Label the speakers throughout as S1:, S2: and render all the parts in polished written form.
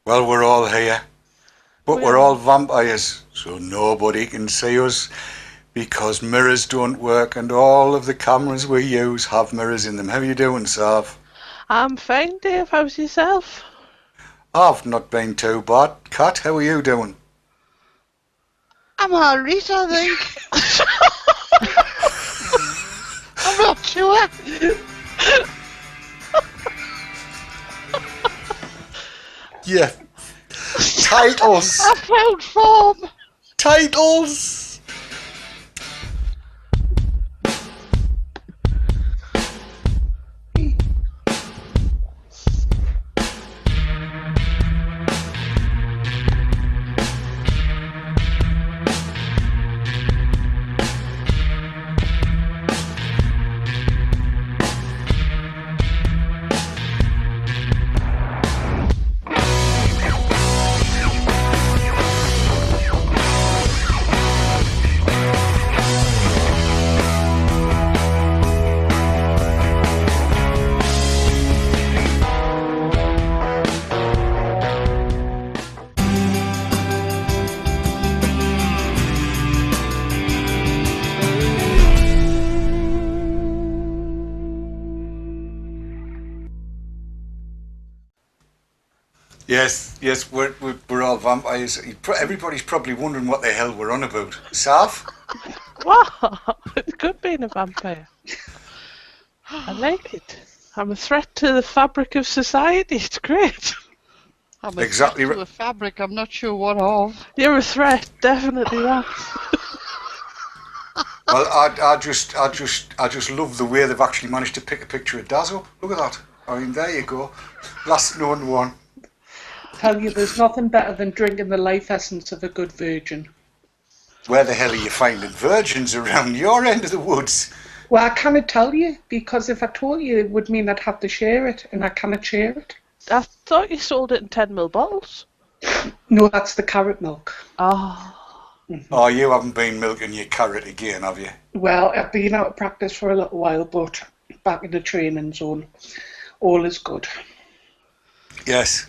S1: Well, we're all here, but
S2: We
S1: we're
S2: are.
S1: all vampires, so nobody can see us because mirrors don't work and all of the cameras we use have mirrors in them. How you doing, Sav?
S2: I'm fine, Dave. How's yourself?
S1: I've not been too bad. Kat, how are you doing?
S3: I'm alright, I think. I'm not sure.
S1: Yeah. Titles!
S3: I found form.
S1: Titles! Yes, we're all vampires. Everybody's probably wondering what the hell we're on about. Sav?
S2: Wow, it's good being a vampire. I like it. I'm a threat to the fabric of society. It's great.
S3: I'm a
S1: Exactly
S3: threat to
S1: right.
S3: a fabric, I'm not sure what of.
S2: You're a threat, definitely that.
S1: Well, I just love the way they've actually managed to pick a picture of Daz up. Look at that. I mean, there you go. Last known one.
S4: Tell you, there's nothing better than drinking the life essence of a good virgin.
S1: Where the hell are you finding virgins around your end of the woods?
S4: Well, I cannot tell you, because if I told you, it would mean I'd have to share it, and I cannot share it.
S2: I thought you sold it in 10ml bottles.
S4: No, that's the carrot milk.
S2: Oh,
S1: Oh, you haven't been milking your carrot again, have you?
S4: Well, I've been out of practice for a little while, but back in the training zone. All is good.
S1: Yes.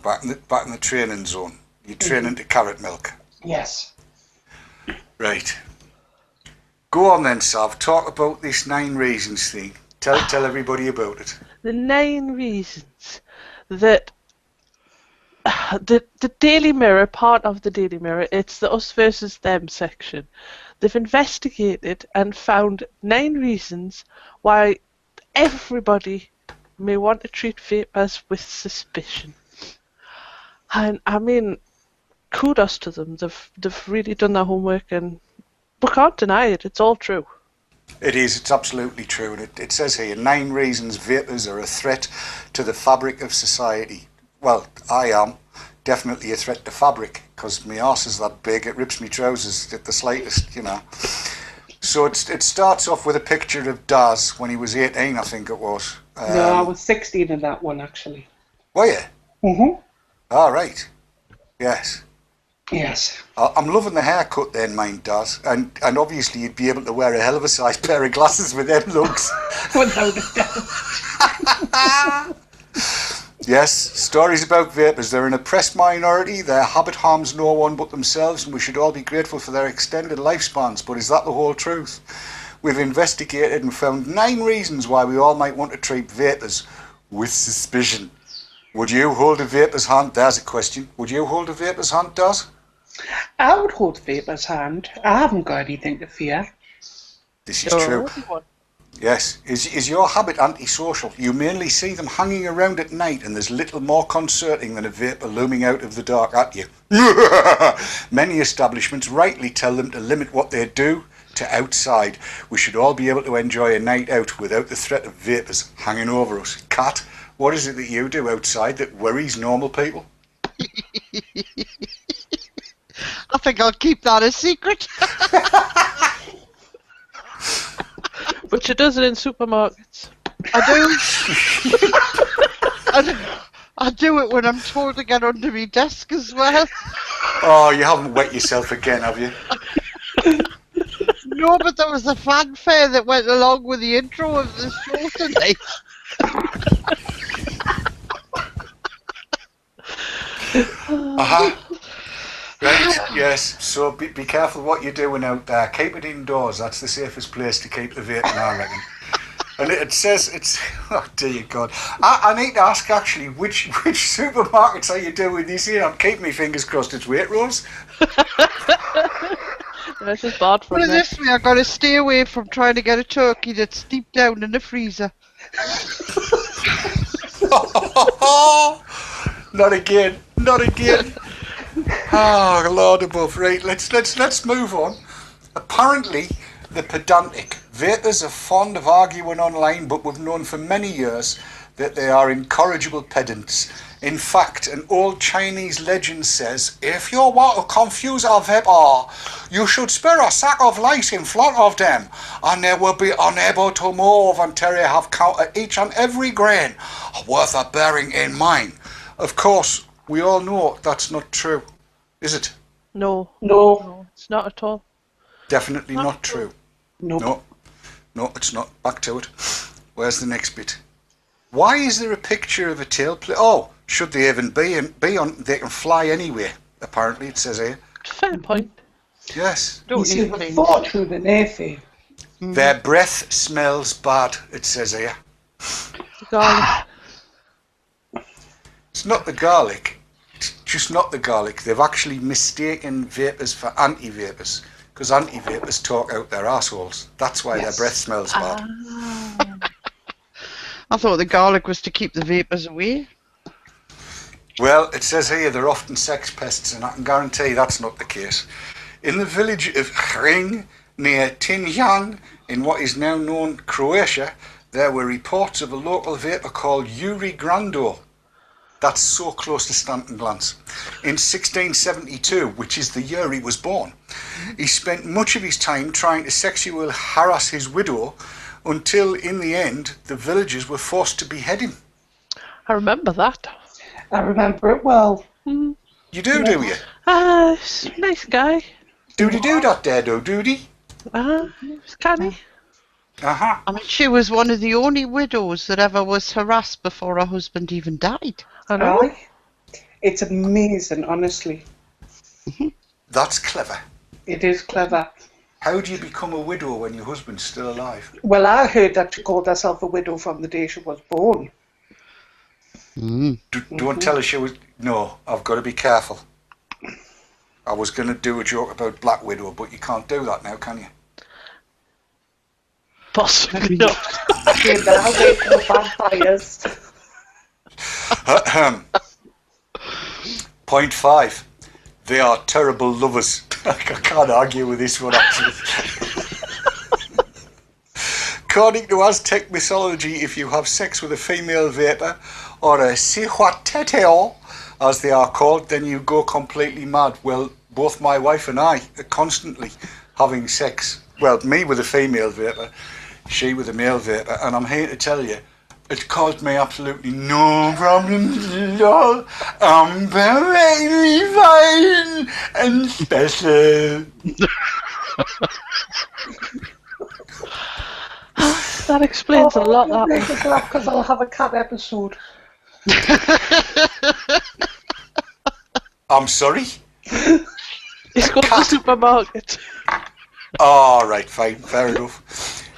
S1: Back in the training zone. You're training to carrot milk.
S4: Yes.
S1: Right. Go on then, Sav. Talk about this 9 reasons thing. Tell everybody about it.
S2: the 9 reasons that the Daily Mirror, part of the Daily Mirror, it's the us versus them section. They've investigated and found 9 reasons why everybody may want to treat vapors with suspicion. And I mean, kudos to them. They've really done their homework, and we can't deny it. It's all true.
S1: It is. It's absolutely true. And it says here 9 reasons vapors are a threat to the fabric of society. Well, I am definitely a threat to fabric because my arse is that big. It rips me trousers at the slightest, you know. So it starts off with a picture of Daz when he was 18, I think it was.
S4: No, I was 16 in that one, actually.
S1: Were you?
S4: Mm-hmm.
S1: All right. Yes.
S4: Yes.
S1: I'm loving the haircut then, mine does. And obviously you'd be able to wear a hell of a size pair of glasses with them looks.
S4: Without a doubt.
S1: Yes, stories about vapors. They're an oppressed minority. Their habit harms no one but themselves, and we should all be grateful for their extended lifespans. But is that the whole truth? We've investigated and found 9 reasons why we all might want to treat vapors with suspicion. Would you hold a vapor's hand? There's a question. Would you hold a vapor's hand, Daz?
S4: I would hold Vapor's hand. I haven't got anything to fear.
S1: This is true.
S2: Everyone.
S1: Yes. Is your habit antisocial? You mainly see them hanging around at night and there's little more concerting than a vapour looming out of the dark at you. Many establishments rightly tell them to limit what they do to outside. We should all be able to enjoy a night out without the threat of vapours hanging over us. Kat, what is it that you do outside that worries normal people?
S3: I think I'll keep that a secret.
S2: But she does it in supermarkets.
S3: I do. I do it when I'm told to get under my desk as well.
S1: Oh, you haven't wet yourself again, have you?
S3: No, but there was a fanfare that went along with the intro of the show tonight.
S1: Right, yes. So be careful what you're doing out there. Keep it indoors. That's the safest place to keep the vaping, I reckon. And it says it's. Oh dear God! I need to ask actually, which supermarkets are you doing this in? I'm keeping my fingers crossed. It's Waitrose.
S2: This is bad for
S3: Put it
S2: me.
S3: this way, I've got to stay away from trying to get a turkey that's deep down in the freezer.
S1: Not again! Not again! Oh Lord above! Right, let's move on. Apparently, the pedantic vapers are fond of arguing online, but we've known for many years that they are incorrigible pedants. In fact, an old Chinese legend says, if you want to confuse a vapor, you should spread a sack of lice in front of them, and they will be unable to move until you have counted each and every grain, worth a bearing in mind. Of course, we all know that's not true, is it?
S2: No,
S4: No.
S2: it's not at all.
S1: Definitely not true.
S4: Nope.
S1: No, it's not. Back to it. Where's the next bit? Why is there a picture of a tailplane? Oh, should they even be on? They can fly anywhere. Apparently, it says here.
S2: Fair point.
S1: Yes.
S3: Don't
S4: You see
S3: need
S4: the
S3: planes.
S4: fortune in Airfare.
S1: Their breath smells bad. It says here.
S2: Garlic.
S1: It's not the garlic. It's just not the garlic. They've actually mistaken vapors for anti-vapors, because anti-vapors talk out their assholes. That's why their breath smells bad.
S3: I thought the garlic was to keep the vapors away.
S1: Well, it says here they're often sex pests, and I can guarantee that's not the case. In the village of Hring, near Tinjan, in what is now known Croatia, there were reports of a local vapor called Yuri Grando. That's so close to Stanton Glance. In 1672, which is the year he was born, he spent much of his time trying to sexually harass his widow until, in the end, the villagers were forced to behead him.
S2: I remember that.
S4: I remember it well.
S1: You do you?
S2: Nice guy.
S1: Doody do that there, doody.
S2: He was canny.
S1: Uh-huh.
S3: I mean, she was one of the only widows that ever was harassed before her husband even died.
S2: I know.
S4: Aye. It's amazing, honestly.
S1: That's clever.
S4: It is clever.
S1: How do you become a widow when your husband's still alive?
S4: Well, I heard that she called herself a widow from the day she was born.
S1: Don't tell her she was... No, I've got to be careful. I was going to do a joke about Black Widow, but you can't do that now, can you?
S2: Possibly not.
S4: Okay, now wait for the vampires.
S1: Point 5. They are terrible lovers. I can't argue with this one, actually. According to Aztec mythology, if you have sex with a female vapor, or a cihuateteo, as they are called, then you go completely mad. Well, both my wife and I are constantly having sex. Well, me with a female vapor, she with a male vapor, and I'm here to tell you, it caused me absolutely no problems at all. I'm very fine and special.
S2: That explains a lot. That
S4: Make us laugh because I'll have a cat episode.
S1: I'm sorry?
S2: He's going to the supermarket.
S1: All right, fine, fair enough.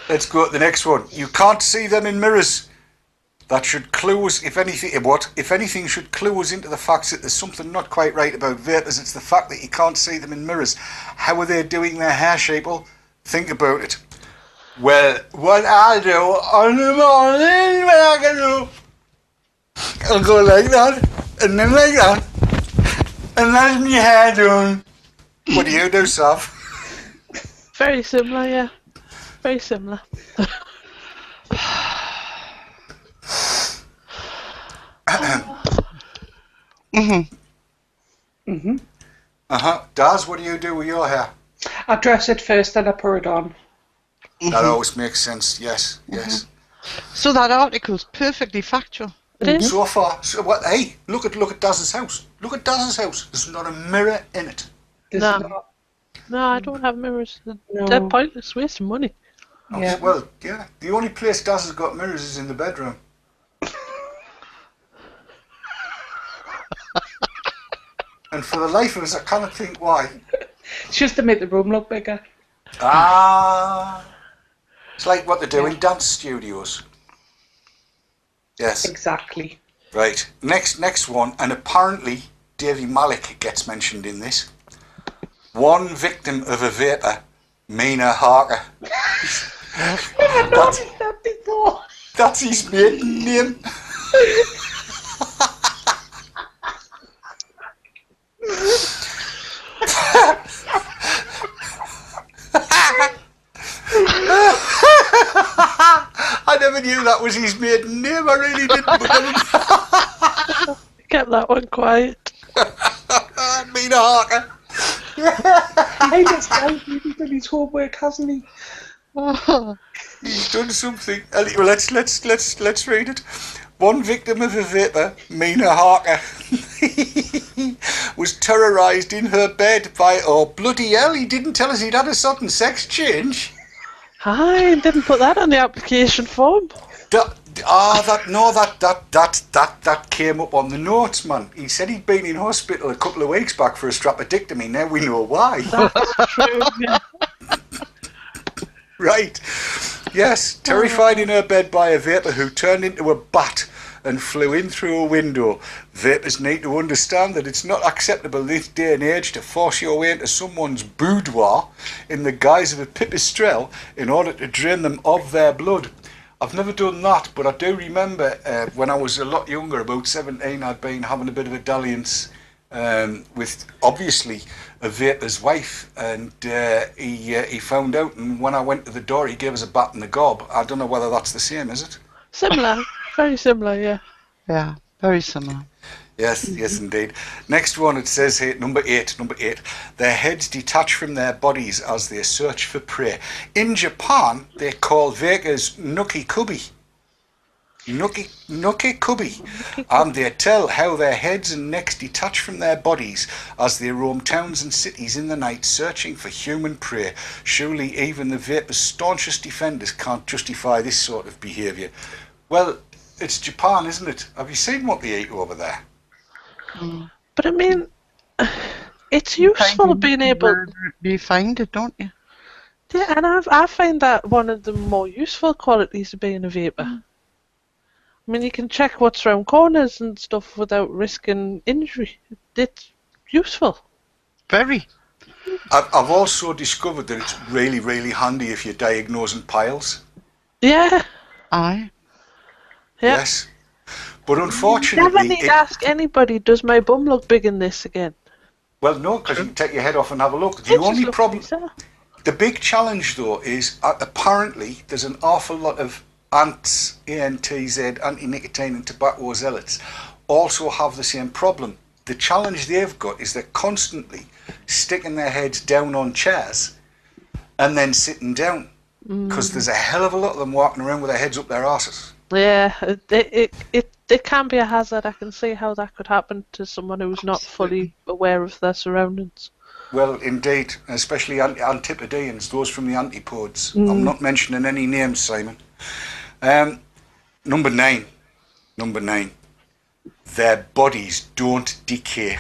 S1: Let's go to the next one. You can't see them in mirrors. That should clue us, if anything, If anything should clue us into the fact that there's something not quite right about vapors, it's the fact that you can't see them in mirrors. How are they doing their hair, Sheeple? Think about it. Well, what I do on the morning when I get up, I'll go like that, and then like that, and that's my hair done. What do you do, Sav?
S2: Very similar, yeah. Very similar.
S1: Daz, what do you do with your hair?
S4: I dress it first, then I put it on.
S1: That always makes sense. Yes, yes.
S3: So that article's perfectly factual.
S2: It is.
S1: So far, so what? Hey, look at Daz's house. Look at Daz's house. There's not a mirror in it.
S4: There's
S2: No.
S4: not.
S2: No, I don't have mirrors.
S4: No.
S2: They're pointless, wasting money.
S4: Yeah.
S1: Well, yeah. The only place Daz has got mirrors is in the bedroom. And for the life of us, I cannot think why.
S4: It's just to make the room look bigger.
S1: Ah. It's like what they do in dance studios. Yes.
S4: Exactly.
S1: Right. Next one, and apparently Davy Malik gets mentioned in this. One victim of a vapour, Mina Harker.
S4: Never noticed that before.
S1: That's his maiden name. I never knew that was his maiden name. I really didn't.
S2: Kept that one quiet.
S1: Mina Harker.
S4: I just he's done his homework, hasn't he?
S1: He's done something. Well, let's read it. One victim of a vapour, Mina Harker, was terrorised in her bed by, oh bloody hell, he didn't tell us he'd had a sudden sex change.
S2: I didn't put that on the application form.
S1: That came up on the notes, man. He said he'd been in hospital a couple of weeks back for a strapedectomy. Now we know why.
S2: That's true. Yeah.
S1: Right. Yes, terrified in her bed by a vapour who turned into a bat and flew in through a window. Vapours need to understand that it's not acceptable this day and age to force your way into someone's boudoir in the guise of a pipistrelle in order to drain them of their blood. I've never done that, but I do remember when I was a lot younger, about 17, I'd been having a bit of a dalliance with obviously a vapour's wife, and he found out, and when I went to the door he gave us a bat in the gob. I don't know whether that's the same, is it?
S2: Similar. Very similar, yeah.
S3: Yeah, very similar.
S1: Yes, yes indeed. Next one, it says here, number eight. Their heads detach from their bodies as they search for prey. In Japan, they call vapors nuki-kubi. Nuki-kubi. And they tell how their heads and necks detach from their bodies as they roam towns and cities in the night searching for human prey. Surely even the vapor's staunchest defenders can't justify this sort of behaviour. Well, it's Japan, isn't it? Have you seen what they eat over there?
S2: But I mean, it's useful being able.
S3: You find it, don't you?
S2: Yeah, and I find that one of the more useful qualities of being a vapour. I mean, you can check what's round corners and stuff without risking injury. It's useful.
S3: Very.
S1: I've also discovered that it's really, really handy if you're diagnosing piles.
S2: Yeah.
S3: Aye.
S2: Yeah.
S1: Yes. But
S2: Never
S1: unfortunately,
S2: need to ask anybody, does my bum look big in this again?
S1: well, no, because you can take your head off and have a look. The
S2: It just
S1: only
S2: looks
S1: problem,
S2: bizarre.
S1: the big challenge though, is apparently there's an awful lot of ants, ANTZ, anti-nicotine and tobacco zealots, also have the same problem. The challenge they've got is they're constantly sticking their heads down on chairs and then sitting down, because there's a hell of a lot of them walking around with their heads up their arses.
S2: Yeah, it can be a hazard. I can see how that could happen to someone who's not fully aware of their surroundings.
S1: Well, indeed, especially Antipodeans, those from the antipodes. I'm not mentioning any names, Simon. Number nine. Their bodies don't decay.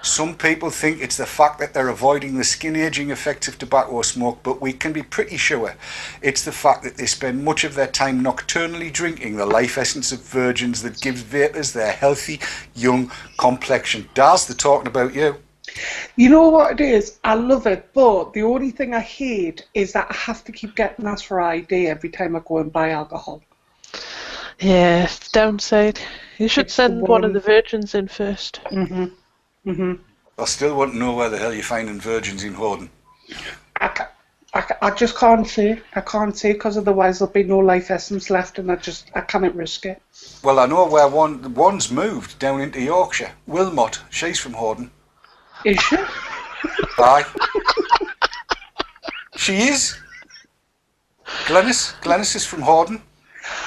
S1: Some people think it's the fact that they're avoiding the skin aging effects of tobacco smoke, but we can be pretty sure it's the fact that they spend much of their time nocturnally drinking the life essence of virgins that gives vapours their healthy, young complexion. Daz, they're talking about you.
S4: You know what it is? I love it, but the only thing I hate is that I have to keep getting asked for ID every time I go and buy alcohol.
S2: Yeah, it's the downside. You should
S4: It's the
S2: send one of
S4: one-
S2: the virgins in first.
S1: I still want to know where the hell you're finding virgins in Horden.
S4: I just can't say. I can't say because otherwise there'll be no life essence left, and I can't risk it.
S1: Well, I know where one's moved down into Yorkshire. Wilmot, she's from Horden.
S4: Is she?
S1: Aye. She is. Glenys is from Horden.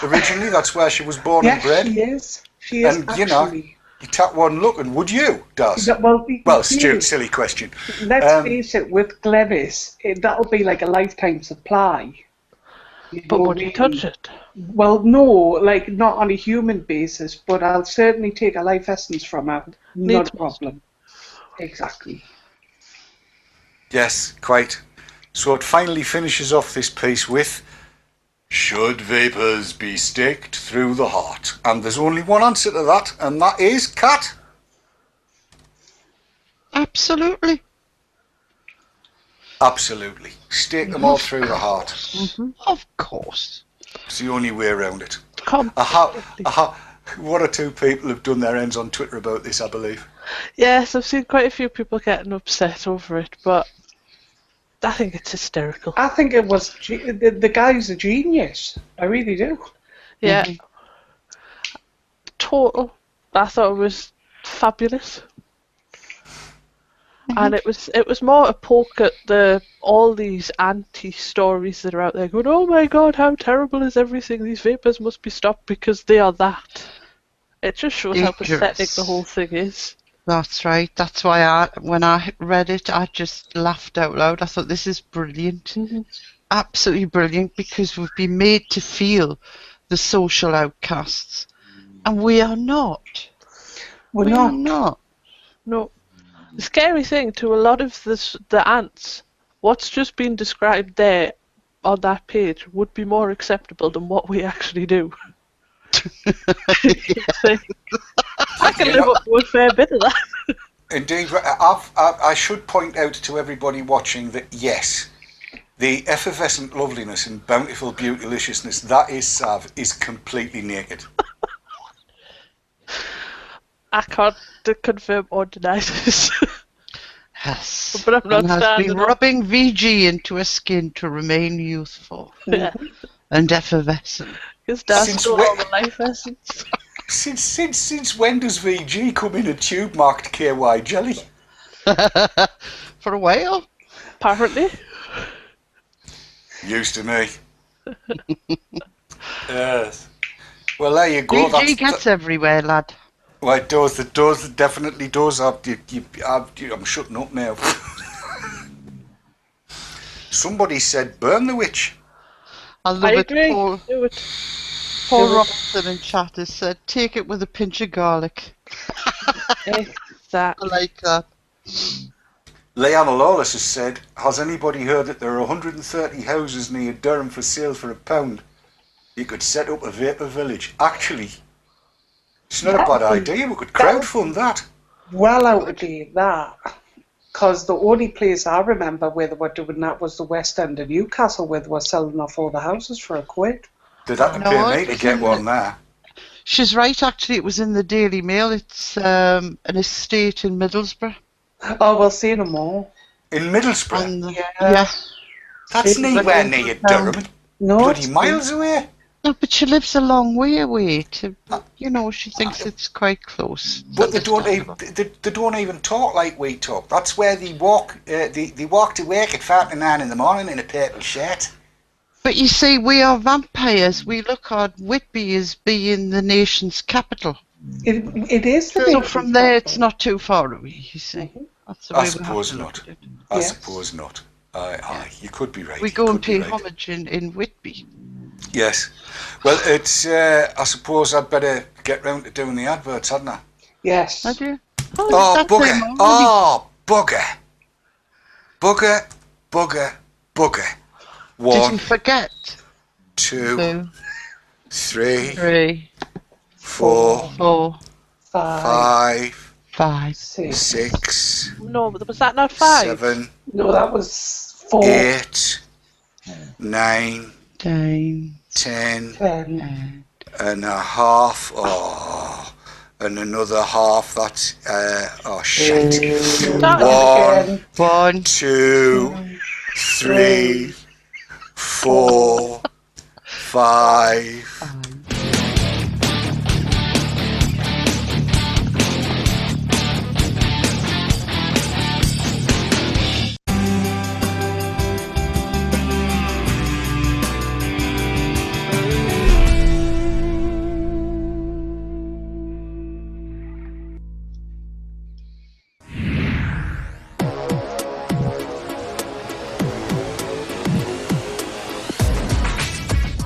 S1: Originally, that's where she was born and
S4: Yes,
S1: bred.
S4: she is. She is
S1: And,
S4: actually.
S1: you know, you tap one look, and would you, Daz? Well, Stuart, silly question.
S4: Let's face it, with Glenys, that'll be like a lifetime supply.
S2: But would you touch it?
S4: Well, no, like not on a human basis, but I'll certainly take a life essence from her. Not a problem. Exactly.
S1: Yes, quite. So it finally finishes off this piece with, should vapors be staked through the heart? And there's only one answer to that, and that is Cat.
S3: Absolutely.
S1: Absolutely. Stake them all through the heart.
S2: Mm-hmm.
S3: Of course.
S1: It's the only way around it.
S2: Completely.
S1: One or two people have done their ends on Twitter about this, I believe.
S2: Yes, I've seen quite a few people getting upset over it, but I think it's hysterical.
S4: I think it was the guy's a genius. I really do.
S2: Yeah. Total. I thought it was fabulous. And it was more a poke at all these anti-stories that are out there going, oh my god, how terrible is everything, these vapors must be stopped because they are that. It just shows how pathetic the whole thing is.
S3: That's right. That's why when I read it, I just laughed out loud. I thought, this is brilliant.
S2: Mm-hmm.
S3: Absolutely brilliant, because we've been made to feel the social outcasts. And we are not.
S4: We're
S3: We are
S4: not.
S3: not.
S2: No. The scary thing to a lot of the ants, what's just been described there on that page would be more acceptable than what we actually do. I can live up to a fair bit of that.
S1: Indeed, I should point out to everybody watching that yes, the effervescent loveliness and bountiful beautyliciousness that is Sav is completely naked.
S2: I can't confirm or deny this.
S3: Yes.
S2: But I'm not
S3: and has
S2: standing
S3: been
S2: up.
S3: rubbing VG into her skin to remain youthful
S2: Yeah,
S3: and effervescent.
S2: because that's
S1: Since
S2: still
S1: when-
S2: all the life essence.
S1: Since when does VG come in a tube marked KY jelly?
S3: For a while.
S2: Apparently.
S1: Used to me. Yes. Well, there you go.
S3: VG gets everywhere, lad.
S1: Well, it does. It does. It definitely does. I'm shutting up now. Somebody said, burn the witch.
S3: I love
S2: I
S3: it.
S2: agree.
S3: Paul
S2: Do it.
S3: Robinson in chat has said, take it with a pinch of garlic. I
S2: Exactly.
S3: like that.
S1: Leanna Lawless has said, has anybody heard that there are 130 houses near Durham for sale for £1? You could set up a vapour village. Actually, it's not a bad idea. We could crowdfund that.
S4: Well out of date, that. Because the only place I remember where they were doing that was the West End of Newcastle, where they were selling off all the houses for £1.
S1: They'd have to
S3: No,
S1: pay me
S3: it
S1: to
S3: was
S1: get
S3: in
S1: one there.
S3: She's right, actually. It was in the Daily Mail. It's an estate in Middlesbrough.
S4: Oh, we'll see no more.
S1: In Middlesbrough.
S3: On the,
S4: Yeah.
S3: yeah.
S1: That's
S4: See,
S1: nowhere
S3: like
S1: near
S3: down.
S1: Durham.
S4: No,
S1: Bloody
S4: it's-
S1: miles away.
S3: No, but she lives a long way away. She thinks it's quite close.
S1: But they don't even talk like we talk. That's where they walk. They walk to work at 5:09 in the morning in a purple shirt.
S3: But you see, we are vampires. We look at Whitby as being the nation's capital.
S4: It is the
S3: So
S4: nation's
S3: from there,
S4: capital.
S3: it's not too far away, you see. That's the way
S1: I
S3: we have
S1: suppose
S3: to look
S1: not.
S3: at it.
S1: I
S4: Yes.
S1: suppose not. Aye, you could be right.
S3: We
S1: you
S3: go and
S1: could be
S3: pay
S1: right.
S3: homage in Whitby.
S1: Yes. Well, it's. I suppose I'd better get round to doing the adverts, hadn't I?
S4: Yes.
S3: I do.
S1: Oh,
S3: that's
S1: bugger!
S3: them already.
S1: Oh, bugger! Bugger! Bugger! Bugger!
S3: Did
S1: One,
S3: you forget?
S1: 2,
S3: 2,
S1: 3,
S3: 3,
S1: 4,
S3: 4,
S4: 5,
S1: 5,
S3: 5,
S4: 6.
S1: 6,
S2: No, but was that not 5?
S1: 7,
S4: No, that was 4,
S1: 8, 9,
S3: 9,
S1: 10
S4: 10.
S1: and a half. Oh, and another half. That's oh shit.
S2: Start
S1: 1,
S4: Again.
S3: 1,
S1: 2, 3, 4, 5.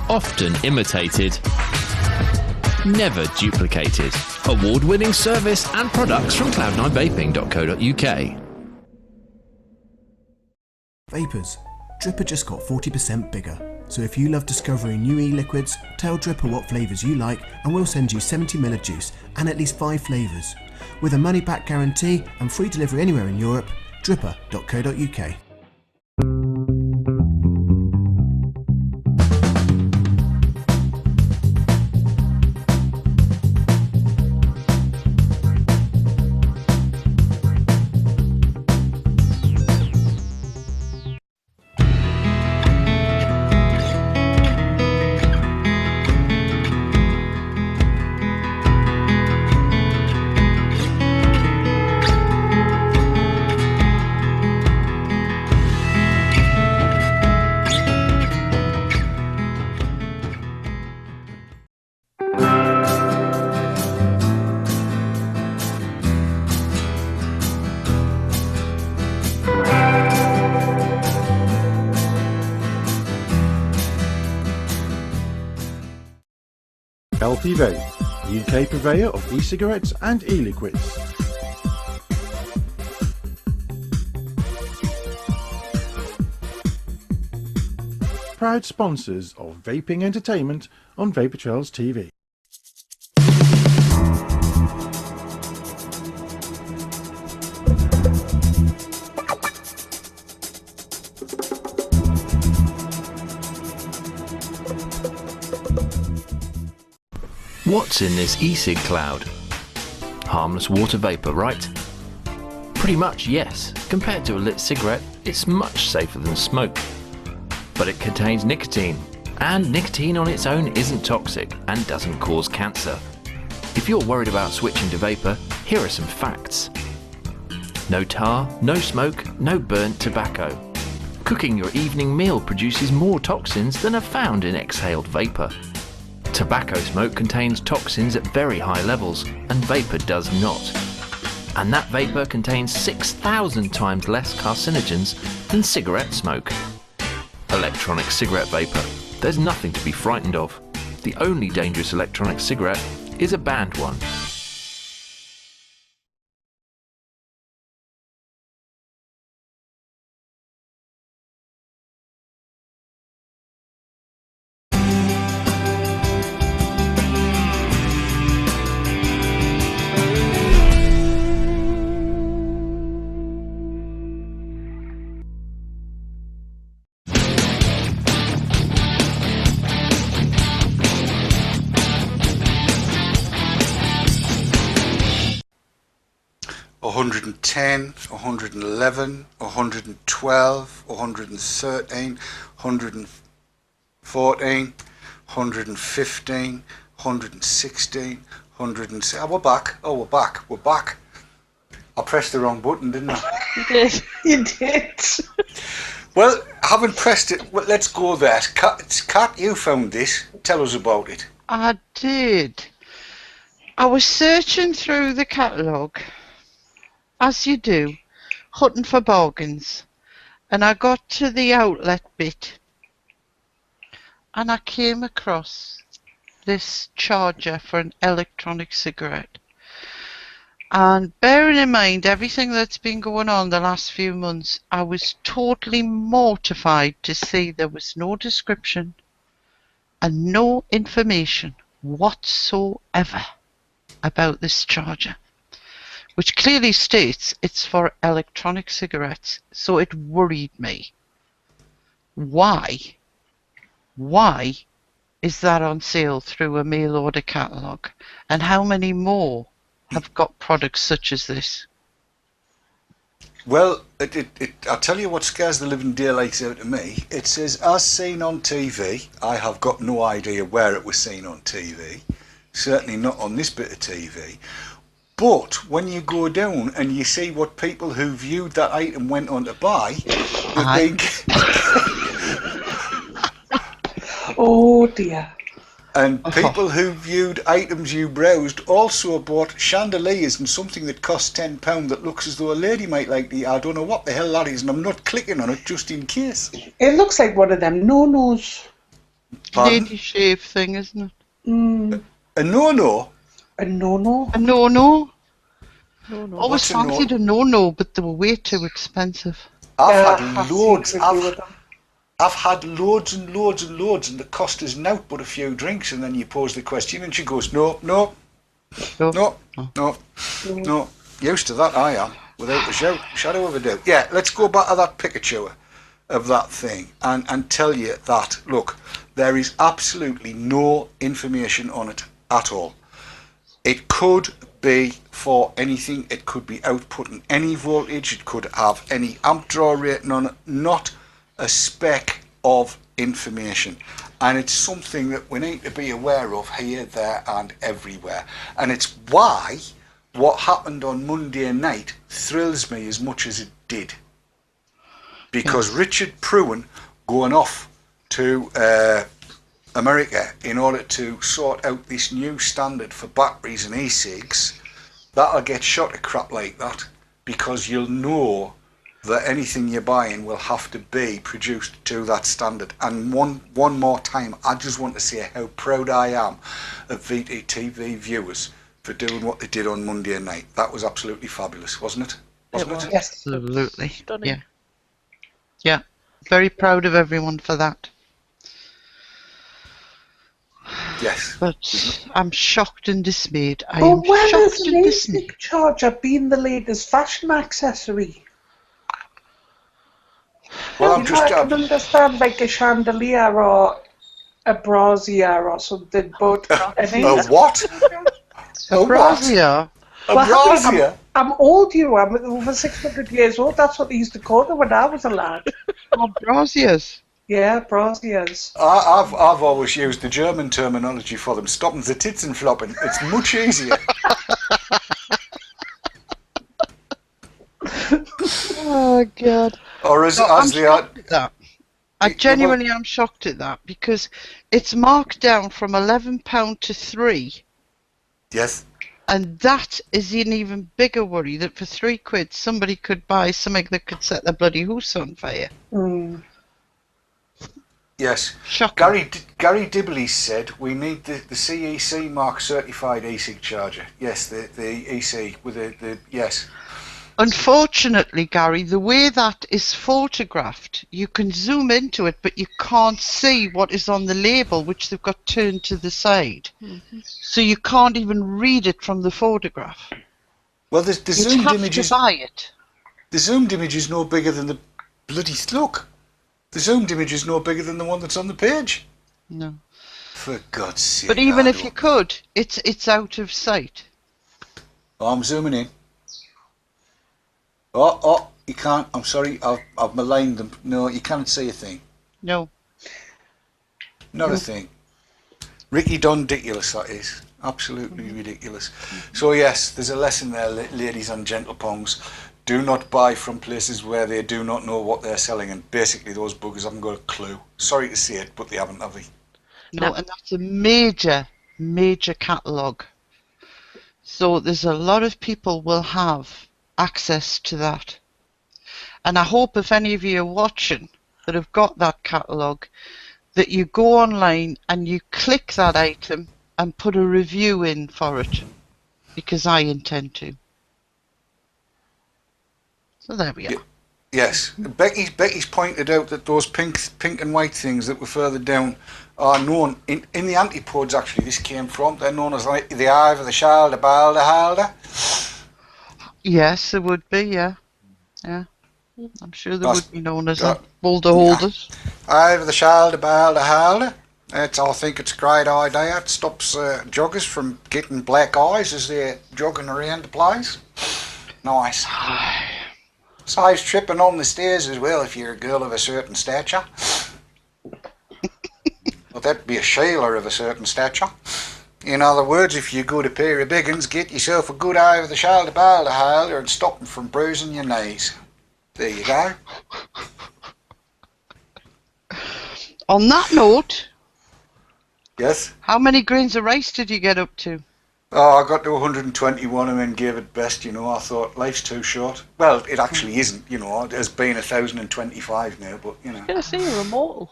S5: Often imitated, never duplicated. Award-winning service and products from cloud9vaping.co.uk.
S6: Vapors, Dripper just got 40% bigger. So if you love discovering new e-liquids, tell Dripper what flavours you like and we'll send you 70ml of juice and at least 5 flavours. With a money-back guarantee and free delivery anywhere in Europe, dripper.co.uk.
S7: LP Vape, the UK purveyor of e-cigarettes and e-liquids. Proud sponsors of vaping entertainment on Vapor Trails TV.
S5: What's in this e-cig cloud? Harmless water vapour, right? Pretty much, yes. Compared to a lit cigarette, it's much safer than smoke. But it contains nicotine, and nicotine on its own isn't toxic and doesn't cause cancer. If you're worried about switching to vapour, here are some facts. No tar, no smoke, no burnt tobacco. Cooking your evening meal produces more toxins than are found in exhaled vapour. Tobacco smoke contains toxins at very high levels, and vapour does not. And that vapour contains 6,000 times less carcinogens than cigarette smoke. Electronic cigarette vapour. There's nothing to be frightened of. The only dangerous electronic cigarette is a banned one.
S1: $110, $111, $112, $113, $114, $115, $116, $117. Oh, we're back. Oh, we're back. We're back. I pressed the wrong button, didn't I?
S2: You did.
S4: You did.
S1: Well, having pressed it, well, let's go there. Kat, you found this. Tell us about it.
S3: I did. I was searching through the catalogue, as you do, hunting for bargains, and I got to the outlet bit and I came across this charger for an electronic cigarette. And bearing in mind everything that's been going on the last few months, I was totally mortified to see there was no description and no information whatsoever about this charger, which clearly states it's for electronic cigarettes. So it worried me. Why is that on sale through a mail order catalogue? And how many more have got products such as this?
S1: Well, I'll tell you what scares the living daylights out of me. It says, as seen on TV. I have got no idea where it was seen on TV. Certainly not on this bit of TV. But when you go down and you see what people who viewed that item went on to buy, you think...
S4: Oh dear.
S1: And people who viewed items you browsed also bought chandeliers and something that costs £10 that looks as though a lady might like the... I don't know what the hell that is, and I'm not clicking on it just in case.
S4: It looks like one of them no-nos.
S1: Pardon?
S3: Lady shave thing, isn't it?
S4: Mm.
S1: A no-no?
S4: A no-no?
S3: A no-no.
S2: No.
S3: Always
S1: What's a no-
S3: fancied a no-no, but they were way too expensive.
S1: I've
S4: I
S1: had loads.
S4: secretly agree with them.
S1: I've had loads and loads and loads, and the cost is nought but a few drinks. And then you pose the question, and she goes, no, no,
S3: No.
S1: no, no, no. Used to that, I am, without a shadow of a doubt. Yeah, let's go back to that picture of that thing and tell you that, look, there is absolutely no information on it at all. It could be for anything. It could be outputting any voltage. It could have any amp draw rating on it. Not a speck of information. And it's something that we need to be aware of here, there and everywhere. And it's why what happened on Monday night thrills me as much as it did. Because Richard Pruin going off to America in order to sort out this new standard for batteries and e-cigs, that'll get shot at crap like that, because you'll know that anything you're buying will have to be produced to that standard. And one more time, I just want to say how proud I am of VTTV viewers for doing what they did on Monday night. That was absolutely fabulous, wasn't it? Wasn't it?
S4: Yes.
S3: Absolutely.
S2: Stunning.
S3: Yeah. Yeah. Very proud of everyone for that.
S1: Yes.
S3: But I'm shocked and dismayed. I
S4: But
S3: am
S4: when
S3: shocked
S4: has an
S3: and dismayed.
S4: e-cig charger been the latest fashion accessory?
S1: Well, I'm
S4: You know,
S1: just...
S4: I can understand like a chandelier or a brazier or something, but an
S1: a what? A what?
S3: Brazier.
S1: A
S4: Well,
S1: brazier?
S4: I'm old, I'm over 600 years old. That's what they used to call them when I was a lad.
S3: Oh, braziers.
S4: Yeah, braziers.
S1: I've always used the German terminology for them, stopping the tits and flopping. It's much easier.
S3: Oh, God.
S1: Or as
S3: I'm
S1: they are...
S3: shocked at that. I genuinely am shocked at that, because it's marked down from £11 to £3,
S1: Yes.
S3: and that is an even bigger worry, that for £3 somebody could buy something that could set their bloody house on fire.
S4: Mm.
S1: Yes.
S3: Shocking.
S1: Gary Dibley said we need the CEC mark certified e-cig charger. Yes, the EC with the yes.
S3: Unfortunately, Gary, the way that is photographed, you can zoom into it, but you can't see what is on the label, which they've got turned to the side. So you can't even read it from the photograph.
S1: Well, the
S3: You'd
S1: zoomed
S3: have
S1: image
S3: to
S1: is
S3: buy it.
S1: the zoomed image is no bigger than the bloody look. The zoomed image is no bigger than the one that's on the page.
S3: No.
S1: For God's sake!
S3: But even if
S1: Ado.
S3: you could, it's out of sight.
S1: Oh, I'm zooming in. Oh, you can't. I'm sorry, I've maligned them. No, you can't see a thing.
S3: No.
S1: Not a thing. Ricky Don ridiculous, that is. Absolutely ridiculous. So yes, there's a lesson there, ladies and gentlepongs. Do not buy from places where they do not know what they're selling, and basically those buggers haven't got a clue. Sorry to say it, but they haven't, have they?
S3: No, and that's a major, major catalogue. So there's a lot of people will have access to that. And I hope if any of you are watching that have got that catalogue, that you go online and you click that item and put a review in for it, because I intend to. So there we are.
S1: Yes. Becky's pointed out that those pink and white things that were further down are known in the antipodes. Actually, this came from. They're known as like the eye of the child, the ball, the halder.
S3: Yes, there would be, yeah. Yeah. I'm sure there
S1: That's-
S3: would be known as that. Boulder holders.
S1: Eye of the child, the ball, the halder. I think it's a great idea. It stops joggers from getting black eyes as they're jogging around the place. Nice. Size tripping on the stairs as well if you're a girl of a certain stature. Well, that'd be a Sheila of a certain stature. In other words, if you go to pair of biggins, get yourself a good eye of the shoulder bar to holder and stop them from bruising your knees. There you go.
S3: On that note,
S1: Yes?
S3: how many grains of rice did you get up to?
S1: Oh, I got to 121 and then gave it best, you know. I thought life's too short. Well, it actually isn't, you know. It has been 1,025 now, but, you know.
S2: I was going to say you're immortal.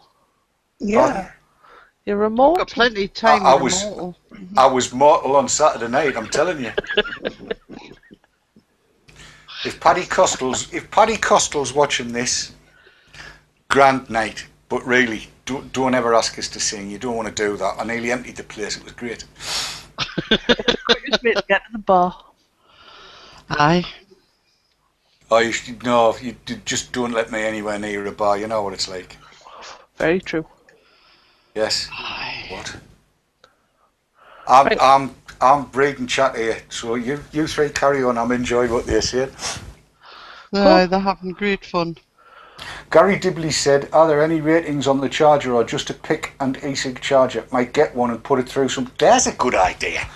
S4: Yeah.
S2: You're remote.
S3: Got plenty of time
S1: I
S3: with
S1: was-
S3: Immortal.
S1: I was mortal on Saturday night, I'm telling you. If Paddy Costell's watching this, grand night. But really, don't ever ask us to sing. You don't want to do that. I nearly emptied the place. It was great.
S2: Quickest way to get to the bar.
S3: Aye.
S1: No, you just don't let me anywhere near a bar. You know what it's like.
S2: Very true.
S1: Yes.
S3: Aye.
S1: What?
S2: Right.
S1: I'm breeding chat here. So you three carry on. I'm enjoying what they're saying.
S3: Aye, they're having great fun.
S1: Gary Dibley said, "Are there any ratings on the charger, or just a pick and e-cig charger? Might get one and put it through some." There's a good idea.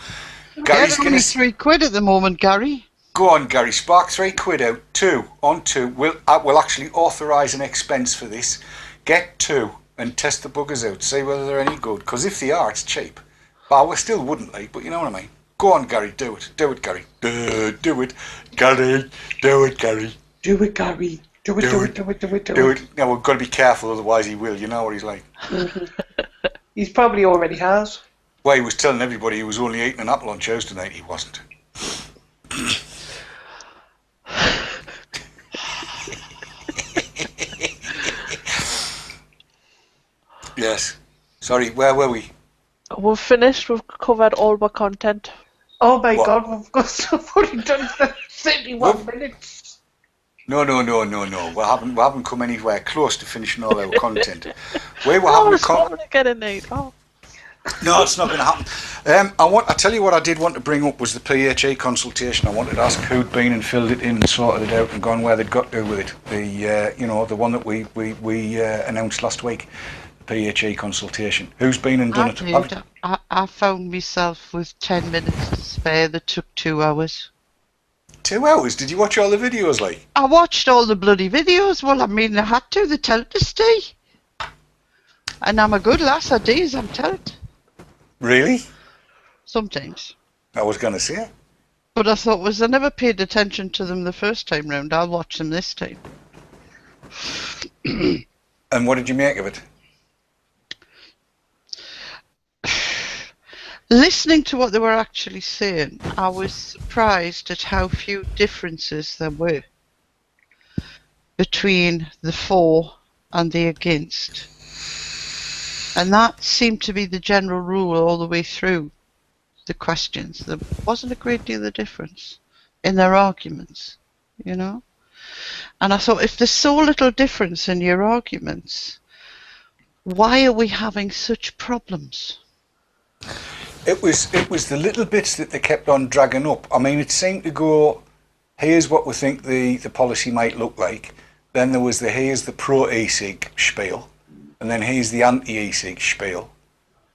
S1: Gary's
S3: They're only £3 at the moment, Gary.
S1: Go on, Gary. Spark £3 out. Two. We'll actually authorise an expense for this. Get two and test the buggers out. See whether they're any good. Because if they are, it's cheap. But we still wouldn't like. But you know what I mean. Go on, Gary. Do it. Do it, Gary. Do it, Gary. Do it, Gary.
S4: Do it, Gary. Do it.
S1: Do it. Now we've got to be careful, otherwise he will. You know what he's like.
S4: He's probably already has.
S1: Well, he was telling everybody he was only eating an apple on Tuesday night. He wasn't. Yes. Sorry, where were we?
S2: We've finished. We've covered all our content.
S4: Oh my
S1: What?
S4: God, we've got somebody done for 31 minutes.
S1: No. We haven't come anywhere close to finishing all our content. We were
S2: Oh,
S1: having a
S2: it's not going to get a night. Oh.
S1: No, it's not going to happen. I tell you what I did want to bring up was the PHE consultation. I wanted to ask who'd been and filled it in and sorted it out and gone where they'd got to with it. The one that we announced last week, the PHE consultation. Who's been and done it?
S3: I found myself with 10 minutes to spare that took 2 hours.
S1: 2 hours? Did you watch all the videos, like?
S3: I watched all the bloody videos. Well, I mean, I had to. They tell it to stay. And I'm a good lass, I do, I'm telling.
S1: Really?
S3: Sometimes.
S1: I was going to say.
S3: But I thought, I never paid attention to them the first time round. I'll watch them this time.
S1: And what did you make of it?
S3: Listening to what they were actually saying, I was surprised at how few differences there were between the for and the against. And that seemed to be the general rule all the way through the questions. There wasn't a great deal of difference in their arguments, you know. And I thought, if there's so little difference in your arguments, why are we having such problems?
S1: It was the little bits that they kept on dragging up. I mean, it seemed to go, here's what we think the policy might look like. Then there was here's the pro e-cig spiel. And then here's the anti-e-cig spiel.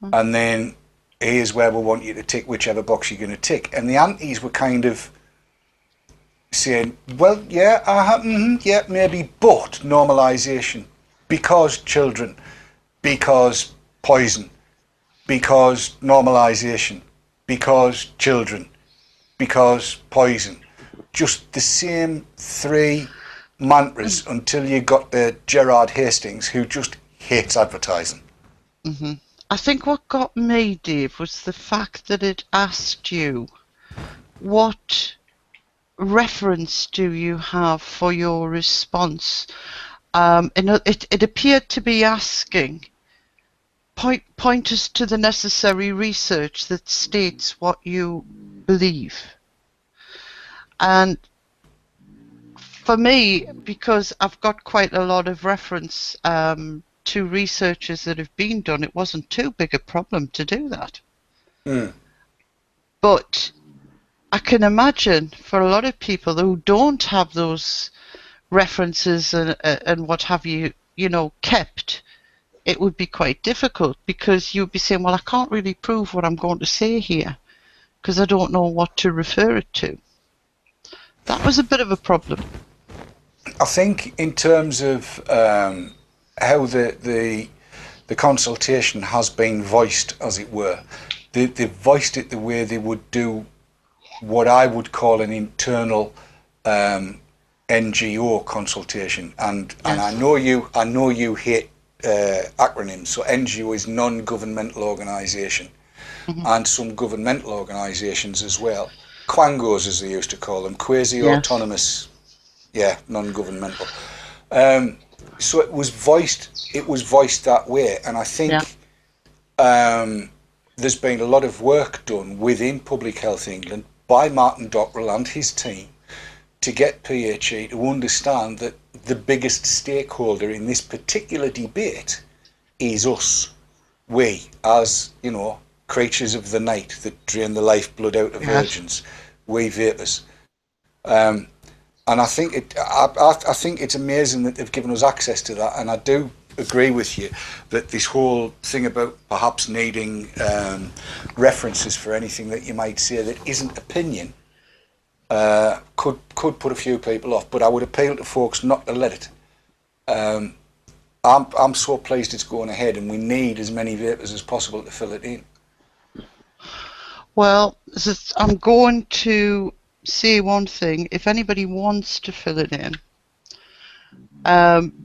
S1: And then here's where we want you to tick whichever box you're going to tick. And the antis were kind of saying, well, yeah, yeah, maybe, but normalisation. Because children. Because poison. Because normalisation. Because children. Because poison. Just the same three mantras until you got the Gerard Hastings, who just hates advertising.
S3: Mm-hmm. I think what got me, Dave, was the fact that it asked you, what reference do you have for your response? It appeared to be asking, point us to the necessary research that states what you believe. And for me, because I've got quite a lot of reference to researches that have been done, it wasn't too big a problem to do that. But I can imagine for a lot of people who don't have those references and what have you, kept, it would be quite difficult, because you'd be saying, well, I can't really prove what I'm going to say here because I don't know what to refer it to. That was a bit of a problem.
S1: I think in terms of how the consultation has been voiced, as it were, they voiced it the way they would do what I would call an internal NGO consultation. And I know you hate acronyms. So NGO is non-governmental organisation, and some governmental organisations as well. Quangos, as they used to call them, quasi-autonomous, non-governmental. So it was voiced that way, and I think there's been a lot of work done within Public Health England by Martin Dockrell and his team to get PHE to understand that the biggest stakeholder in this particular debate is us. We, as, you know, creatures of the night that drain the lifeblood out of virgins, we vapors. And I think I think it's amazing that they've given us access to that, and I do agree with you that this whole thing about perhaps needing references for anything that you might say that isn't opinion could put a few people off, but I would appeal to folks not to let it. I'm so pleased it's going ahead, and we need as many vapors as possible to fill it in.
S3: Well, I'm going to say one thing. If anybody wants to fill it in,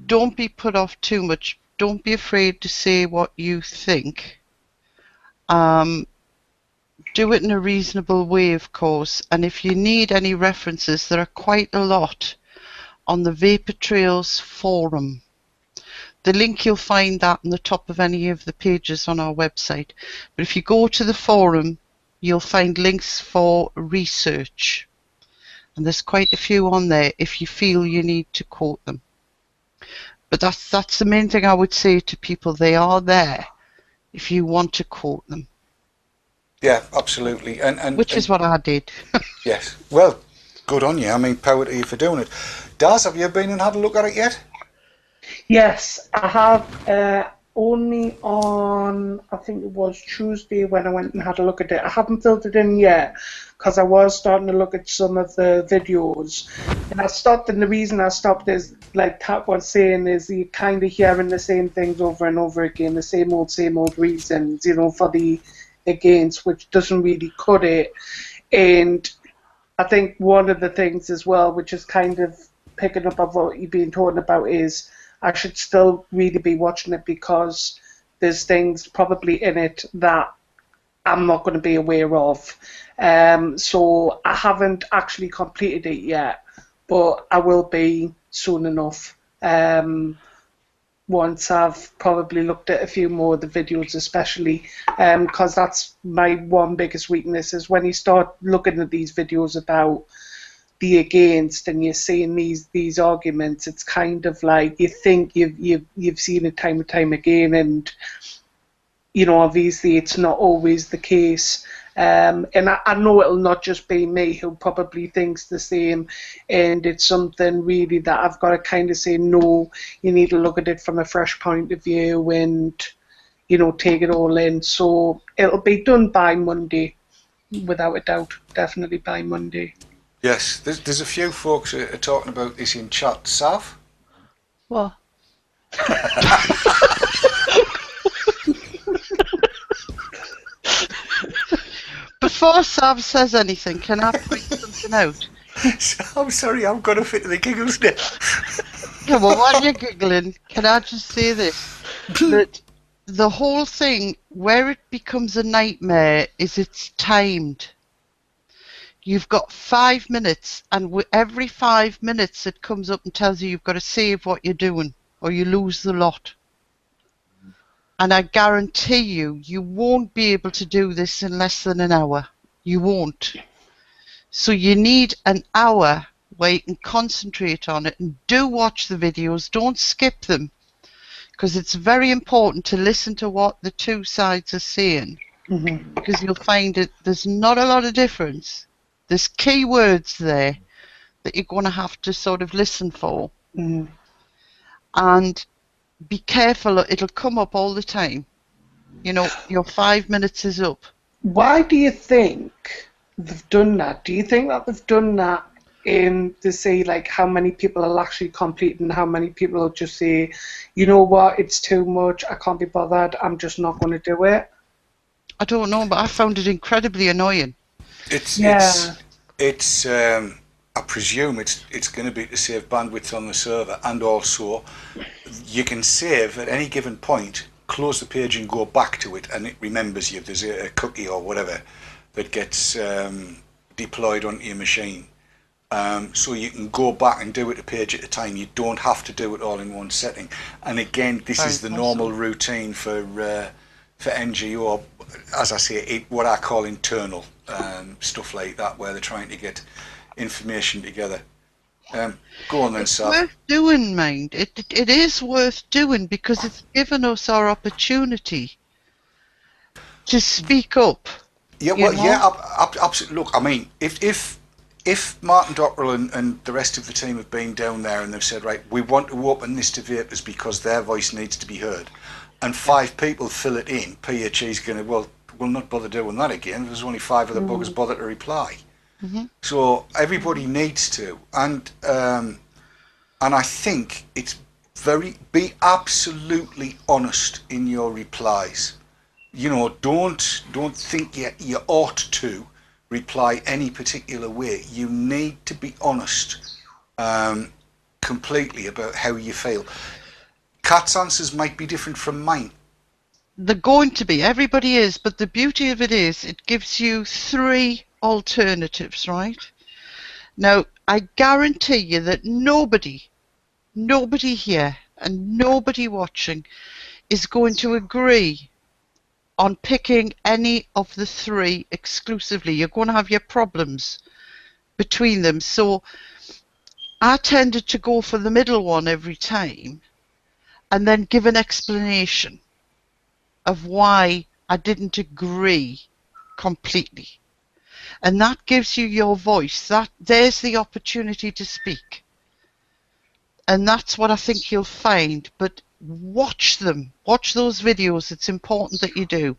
S3: don't be put off too much. Don't be afraid to say what you think. Do it in a reasonable way, of course. And if you need any references, there are quite a lot on the Vapor Trails forum. The link, you'll find that on the top of any of the pages on our website. But if you go to the forum, you'll find links for research. And there's quite a few on there if you feel you need to quote them. But that's the main thing I would say to people. They are there if you want to quote them.
S1: Yeah, absolutely. And
S3: which is what I did.
S1: Yes. Well, good on you. I mean, power to you for doing it. Daz, have you been and had a look at it yet?
S4: Yes, I have. Only on, I think it was Tuesday when I went and had a look at it. I haven't filled it in yet because I was starting to look at some of the videos. And I stopped, and the reason I stopped is, like Tat was saying, is you kind of hearing the same things over and over again, the same old reasons, you know, for the against, which doesn't really cut it. And I think one of the things as well, which is kind of picking up on what you've been talking about, is I should still really be watching it because there's things probably in it that I'm not going to be aware of. So I haven't actually completed it yet, but I will be soon enough. Once I've probably looked at a few more of the videos, especially because that's my one biggest weakness, is when you start looking at these videos about the against and you're seeing these arguments, it's kind of like you think you've seen it time and time again, and you know, obviously it's not always the case. And I know it'll not just be me who probably thinks the same, and it's something really that I've got to kind of say, no, you need to look at it from a fresh point of view and, you know, take it all in. So it'll be done by Monday, without a doubt, definitely by Monday.
S1: Yes, there's a few folks are talking about this in chat. Sav?
S2: What?
S3: Before Sav says anything, can I point something out?
S1: I'm sorry, I'm going to fit the giggles now.
S3: Yeah, well, while you're giggling, can I just say this? That the whole thing, where it becomes a nightmare, is it's timed. You've got 5 minutes, and every 5 minutes it comes up and tells you you've got to save what you're doing, or you lose the lot. And I guarantee you won't be able to do this in less than an hour. You won't. So you need an hour where you can concentrate on it, and do watch the videos. Don't skip them, because it's very important to listen to what the two sides are saying, because you'll find that there's not a lot of difference. There's key words there that you're going to have to sort of listen for. And be careful, it'll come up all the time. You know, your 5 minutes is up.
S4: Why do you think they've done that? Do you think that they've done that to say, like, how many people will actually complete and how many people will just say, you know what, it's too much, I can't be bothered, I'm just not going to do it?
S3: I don't know, but I found it incredibly annoying.
S1: It's I presume it's going to be to save bandwidth on the server, and also you can save at any given point, close the page and go back to it, and it remembers you. There's a cookie or whatever that gets deployed onto your machine. So you can go back and do it a page at a time. You don't have to do it all in one setting. And again, this is the normal routine for NGO, as I say, what I call internal stuff like that, where they're trying to get information together. Go on then,
S3: It's
S1: Sav.
S3: worth doing, mind. It is worth doing because it's given us our opportunity to speak up.
S1: Yeah, well, absolutely. Look, I mean, if Martin Dockrell and the rest of the team have been down there and they've said, right, we want to open this to vapers because their voice needs to be heard, and 5 people fill it in, PHE's going to, well, we'll not bother doing that again. There's only 5 of the buggers bother to reply. So everybody needs to, and I think it's be absolutely honest in your replies. You know, don't think you ought to reply any particular way. You need to be honest completely about how you feel. Kat's answers might be different from mine.
S3: They're going to be. Everybody is. But the beauty of it is it gives you 3 alternatives, right? Now, I guarantee you that nobody here and nobody watching is going to agree on picking any of the 3 exclusively. You're going to have your problems between them. So I tended to go for the middle one every time and then give an explanation of why I didn't agree completely. And that gives you your voice. There's the opportunity to speak. And that's what I think you'll find. But watch them. Watch those videos. It's important that you do.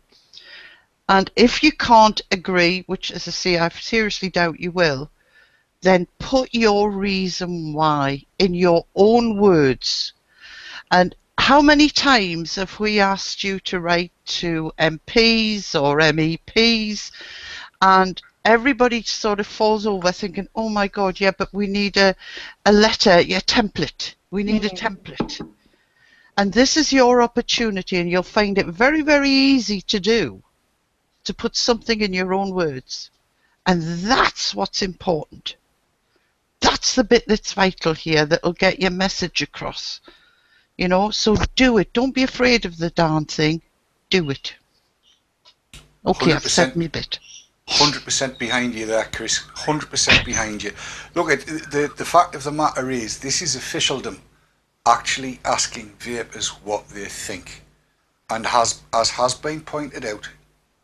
S3: And if you can't agree, which, as I say, I seriously doubt you will, then put your reason why in your own words. And how many times have we asked you to write to MPs or MEPs, and everybody sort of falls over thinking, oh my God, yeah, but we need a letter, a template. We need a template. And this is your opportunity, and you'll find it very, very easy to do, to put something in your own words. And that's what's important. That's the bit that's vital here, that'll get your message across. You know, so do it. Don't be afraid of the darn thing. Do it. Okay, I've said me bit.
S1: 100% behind you there, Chris. 100% behind you. Look, the fact of the matter is, this is officialdom actually asking vapers what they think. And as has been pointed out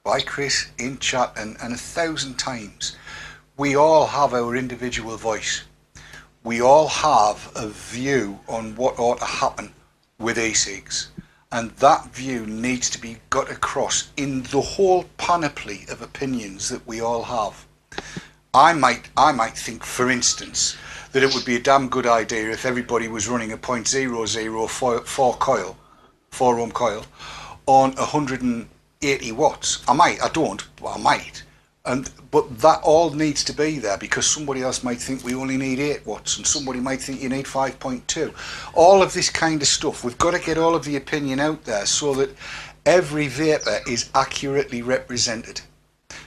S1: by Chris in chat and 1,000 times, we all have our individual voice. We all have a view on what ought to happen with e-cigs. And that view needs to be got across in the whole panoply of opinions that we all have. I might think, for instance, that it would be a damn good idea if everybody was running a .004 4-ohm coil on 180 watts. I don't, but I might. But that all needs to be there, because somebody else might think we only need 8 watts and somebody might think you need 5.2. All of this kind of stuff, we've got to get all of the opinion out there so that every vapor is accurately represented.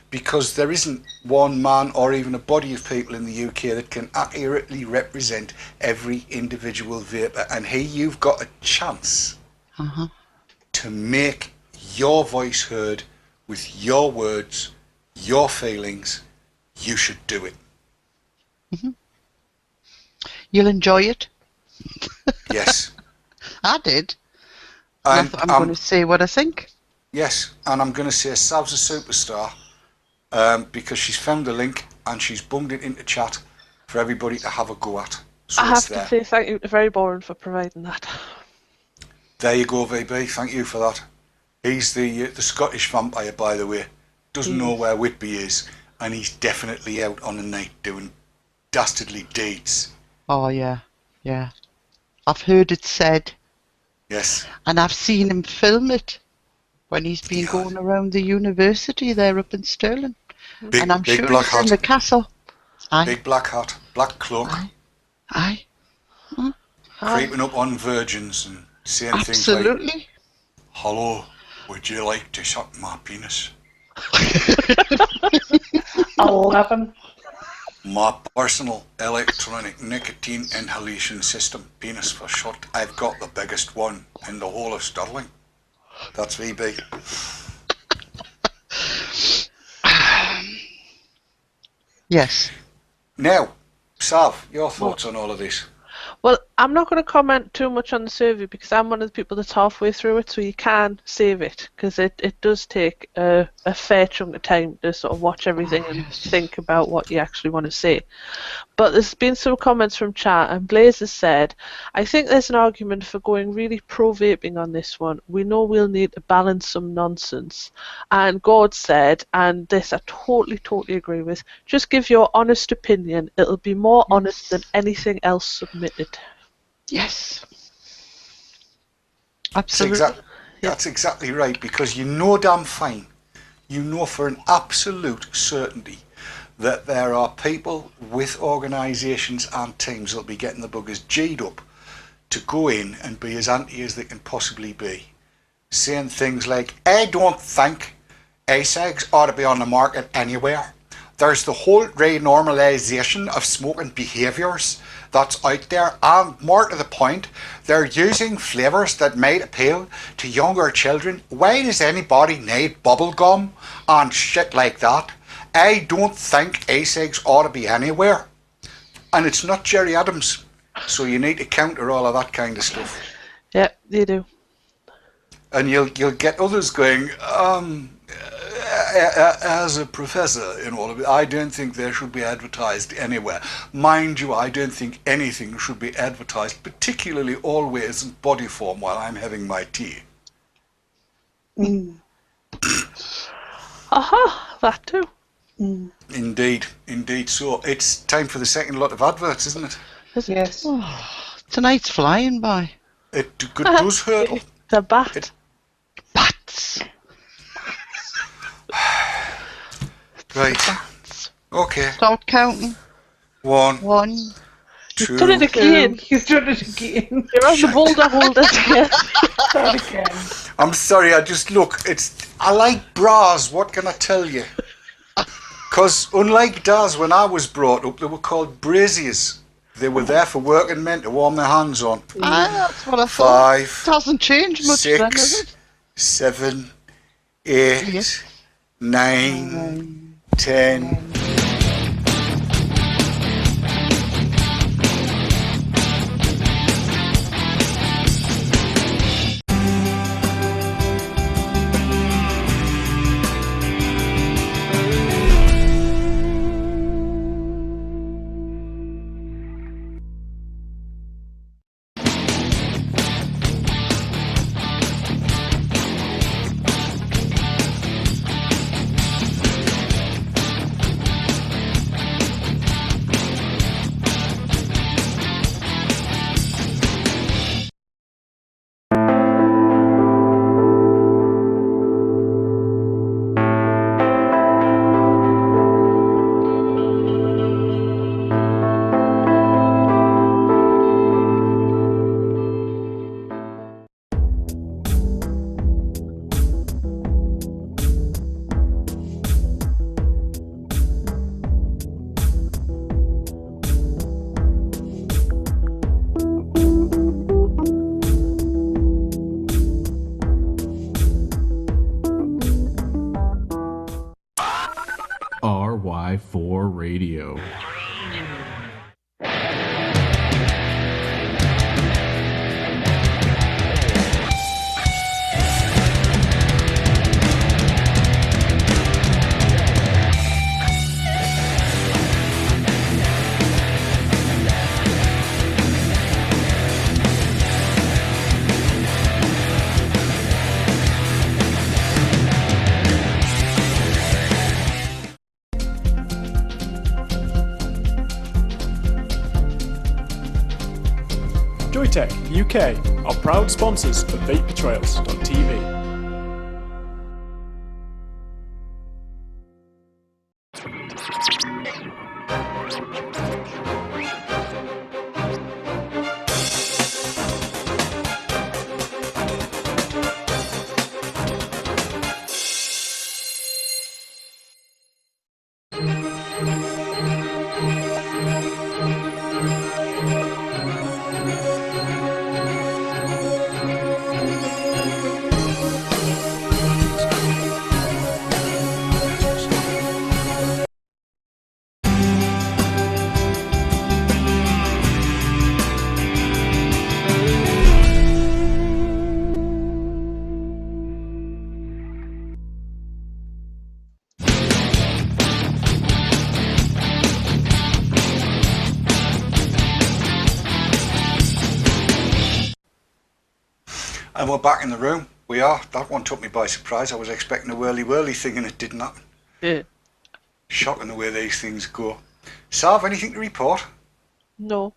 S1: Because there isn't one man or even a body of people in the UK that can accurately represent every individual vapor. And here you've got a chance to make your voice heard with your words, your feelings. You should do it.
S3: You'll enjoy it.
S1: Yes.
S3: I did.
S1: And
S3: I'm going to say what I think.
S1: Yes, and I'm going to say Sav's a superstar because she's found the link and she's bunged it into chat for everybody to have a go at. So
S2: I have to say thank you to Very Boring for providing that.
S1: There you go, VB. Thank you for that. He's the Scottish vampire, by the way. Doesn't know where Whitby is, and he's definitely out on the night doing dastardly deeds.
S3: Oh, yeah. Yeah. I've heard it said.
S1: Yes.
S3: And I've seen him film it when he's been going around the university there up in Stirling. And I'm sure
S1: black
S3: he's
S1: hat.
S3: in the castle. Aye.
S1: Big black hat. black cloak,
S3: Aye.
S1: creeping up on virgins and saying things like,
S3: Absolutely.
S1: "Hello, would you like to suck my penis?
S4: 11.
S1: My personal electronic nicotine inhalation system, penis for short. I've got the biggest one in the whole of Stirling." That's VB.
S3: Yes.
S1: Now, Sav, your thoughts on all of this?
S2: Well, I'm not going to comment too much on the survey because I'm one of the people that's halfway through it, so you can save it because it does take a fair chunk of time to sort of watch everything and think about what you actually want to say. But there's been some comments from chat, and Blaze has said, "I think there's an argument for going really pro-vaping on this one. We know we'll need to balance some nonsense." And God said, and this I totally agree with, "Just give your honest opinion. It'll be more honest than anything else submitted."
S3: Yes. Absolutely.
S1: That's exactly right, because you know damn fine, you know for an absolute certainty that there are people with organisations and teams that'll be getting the buggers G'd up to go in and be as anti as they can possibly be, saying things like, "I don't think e-cigs ought to be on the market anywhere. There's the whole renormalisation of smoking behaviours that's out there, and more to the point, they're using flavours that might appeal to younger children. Why does anybody need bubble gum and shit like that? I don't think e-cigs ought to be anywhere." And it's not Jerry Adams, so you need to counter all of that kind of stuff.
S2: Yeah, you do.
S1: And you'll get others going, as a professor in all of it, I don't think they should be advertised anywhere. Mind you, I don't think anything should be advertised, particularly always in body form while I'm having my tea.
S2: Aha, that too.
S1: Indeed. So it's time for the second lot of adverts, isn't it?
S4: Yes.
S3: Tonight's flying by.
S1: It does hurtle.
S2: The bat.
S3: Bats.
S1: Right. Okay.
S3: Start counting.
S1: 1,
S3: One.
S1: 2.
S2: You've done it again.
S4: He's done it again.
S2: You're on the boulder holder again.
S4: Done it again.
S1: I'm sorry, I like bras, what can I tell you? Because unlike Daz, when I was brought up, they were called braziers. They were there for working men to warm their hands on.
S3: That's what I thought.
S1: 5,
S3: It hasn't changed much then, has
S1: 6,
S3: it?
S1: 7, 8,
S3: Yes.
S1: 9, 10.
S8: RY4 Radio.
S9: Joytech UK are proud sponsors of vapetrails.tv.
S1: we're back in the room. We are. That one took me by surprise. I was expecting a whirly thing and it didn't happen.
S2: Yeah.
S1: Shocking the way these things go. Sav, anything to report?
S2: No.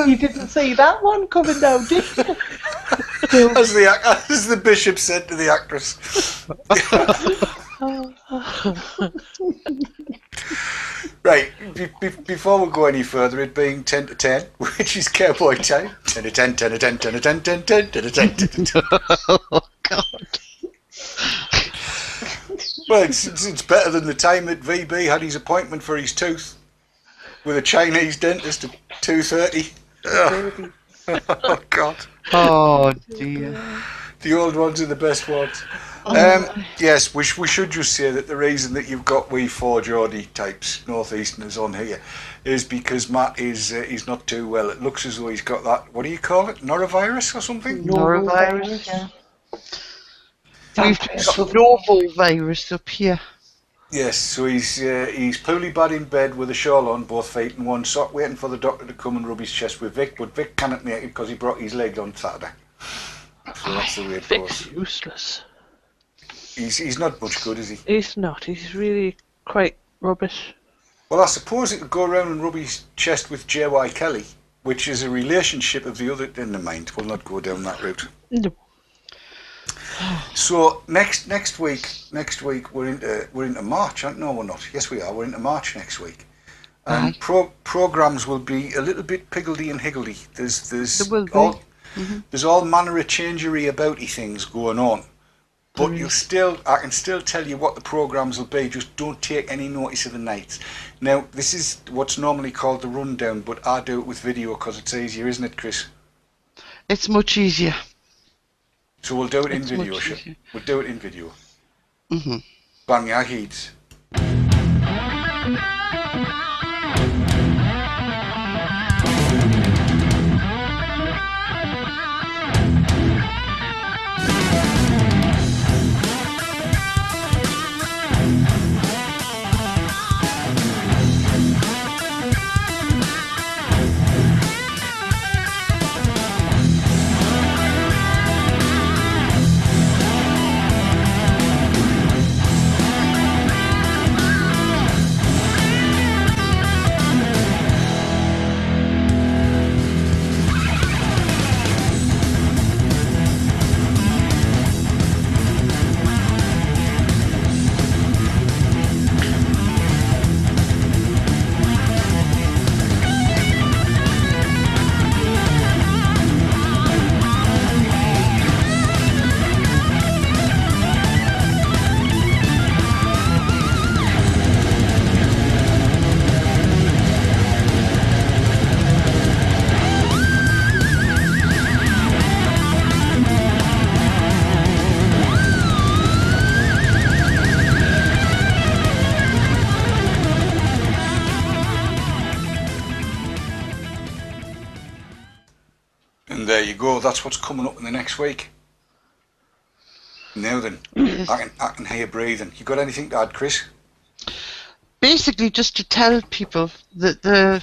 S4: You didn't see that one coming down, did you?
S1: As the bishop said to the actress. Right, before we go any further, it being 10 to 10, which is cowboy time. 10 to 10, 10 to 10, 10 to 10, 10 to 10, 10 to 10, 10 to 10.
S3: Oh, God.
S1: Well, it's better than the time that VB had his appointment for his tooth with a Chinese dentist at 2:30. Oh, God.
S3: Oh, dear.
S1: The old ones are the best ones. Yes, we should just say that the reason that you've got we four Geordie types, northeasterners on here, is because Matt is not too well. It looks as though he's got that, what do you call it, norovirus or something?
S3: Norovirus, yeah. We've got novel virus up here.
S1: Yes, so he's poorly bad in bed with a shawl on both feet and one sock, waiting for the doctor to come and rub his chest with Vic, but Vic cannot make it because he broke his leg on Saturday. So that's the way it
S2: Vic's
S1: goes.
S2: useless.
S1: He's not much good, is he?
S2: He's not. He's really quite rubbish.
S1: Well, I suppose it could go around and rub his chest with J.Y. Kelly, which is a relationship of the other. Never mind, we'll not go down that route.
S2: No.
S1: So next week we're into March. No, we're not. Yes, we are. We're into March next week, and programs will be a little bit piggledy and higgledy. There's all manner of changery abouty things going on, but I can still tell you what the programs will be. Just don't take any notice of the nights. Now, this is what's normally called the rundown, but I do it with video because it's easier, isn't it, Chris?
S3: It's much easier.
S1: So we'll do it in video. We'll do it in video.
S3: Mm-hmm.
S1: Bang your heads. And there you go. That's what's coming up in the next week. Now then, I can hear you breathing. You got anything to add, Chris?
S3: Basically, just to tell people that the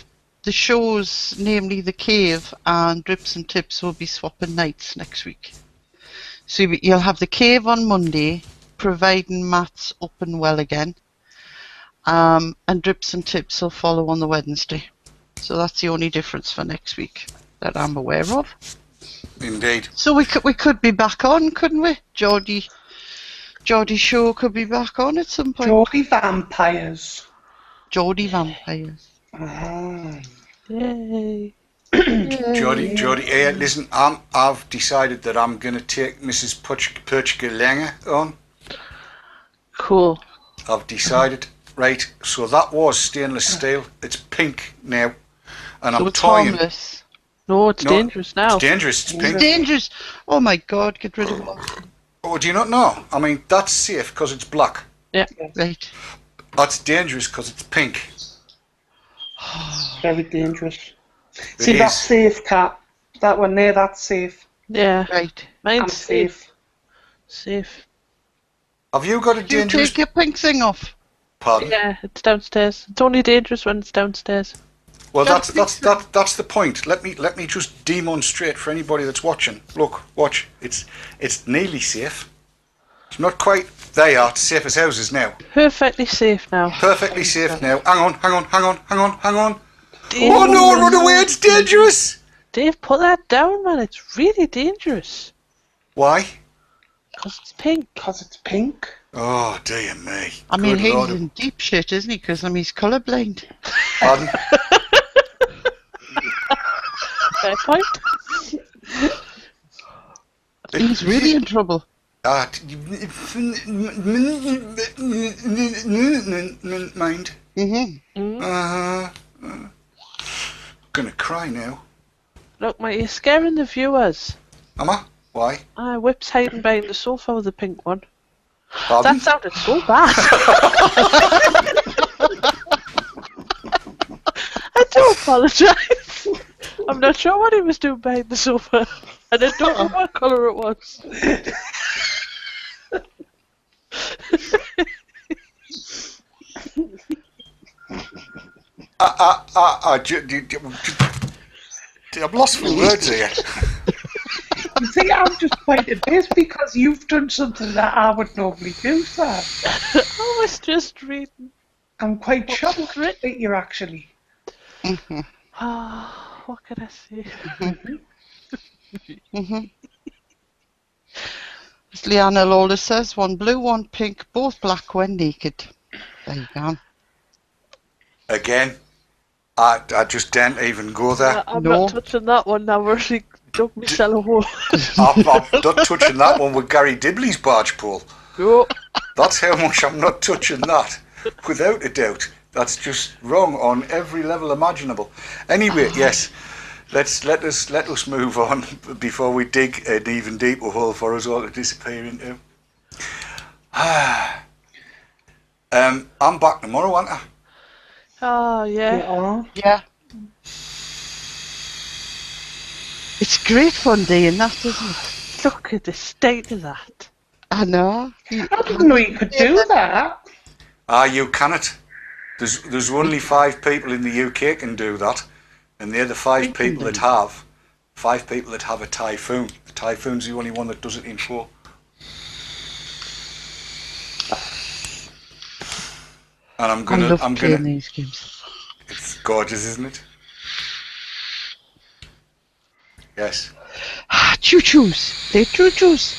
S3: shows, namely The Cave and Drips and Tips, will be swapping nights next week. So you'll have The Cave on Monday, providing Matt's up and well again, and Drips and Tips will follow on the Wednesday. So that's the only difference for next week that I'm aware of.
S1: Indeed.
S3: So we could be back on, couldn't we? Geordie Show could be back on at some point.
S4: Geordie Vampires.
S3: Geordie Vampires.
S2: Yay.
S1: Geordie, hey, listen, I've decided that I'm going to take Mrs. Perchka Langer on.
S2: Cool.
S1: I've decided. Right, so that was stainless steel. It's pink now. And
S3: So
S1: I'm
S3: it's
S1: toying.
S3: harmless.
S2: No, it's dangerous now.
S1: It's dangerous. It's
S3: It's
S1: pink.
S3: dangerous. Oh my God, get rid of it.
S1: Oh, do you not know? I mean, that's safe because it's black.
S2: Yeah.
S3: Right.
S1: That's dangerous because it's pink.
S4: Very dangerous.
S1: It
S4: See,
S1: is.
S4: that's safe, Cat. That one there, that's safe.
S2: Yeah.
S3: Right.
S4: I'm
S2: Mine's safe.
S4: safe.
S2: Safe.
S1: Have you got a
S3: You
S1: dangerous...
S3: take your pink thing off.
S1: Pardon?
S2: Yeah, it's downstairs. It's only dangerous when it's downstairs.
S1: Well, that's the point. Let me just demonstrate for anybody that's watching. Look, watch. It's nearly safe. It's not quite. There you are. It's safe as houses now.
S2: Perfectly safe now.
S1: Perfectly safe now. Hang on.
S2: Dave,
S1: Oh no! Run away! It's dangerous.
S2: Dave, put that down, man. It's really dangerous.
S1: Why?
S2: Because it's pink.
S4: Because it's pink.
S1: Oh dear me.
S3: I mean,
S1: Good
S3: he's
S1: Lord.
S3: in deep shit, isn't he? Because he's colourblind.
S1: Pardon?
S2: Fair point.
S3: He's really in trouble.
S1: Mind. Gonna cry now.
S2: Look, mate, you're scaring the viewers.
S1: Am I? Why?
S2: Whip's hiding behind the sofa with the pink one.
S1: Pardon?
S2: That sounded so bad. I do apologise. I'm not sure what he was doing behind the sofa, and I don't know what colour it was.
S1: I've lost my words here.
S4: You see, I'm just pointing this because you've done something that I would normally do, sir.
S2: I was just reading.
S4: I'm quite shocked that you're actually.
S2: What can I say?
S3: As Leanna Lawler says, one blue, one pink, both black when naked. There you go.
S1: Again, I just didn't even go there.
S2: I'm not touching that one now. We're really dug myself a hole.
S1: I'm not touching that one with Gary Dibley's barge pole.
S2: No.
S1: That's how much I'm not touching that. Without a doubt. That's just wrong on every level imaginable. Anyway, yes, let us move on before we dig an even deeper hole for us all to disappear into. I'm back tomorrow, aren't I?
S2: Oh, yeah.
S3: Yeah. It's great fun day in that, isn't it?
S2: Look at the state of that.
S3: I know.
S4: I didn't know you could do that.
S1: You cannot. There's only 5 people in the UK can do that, and they're the 5 people that have. 5 people that have a typhoon. The typhoon's the only one that does it in 4. And I'm gonna.
S3: These games.
S1: It's gorgeous, isn't it? Yes.
S3: Choo-choos. They choo-choos.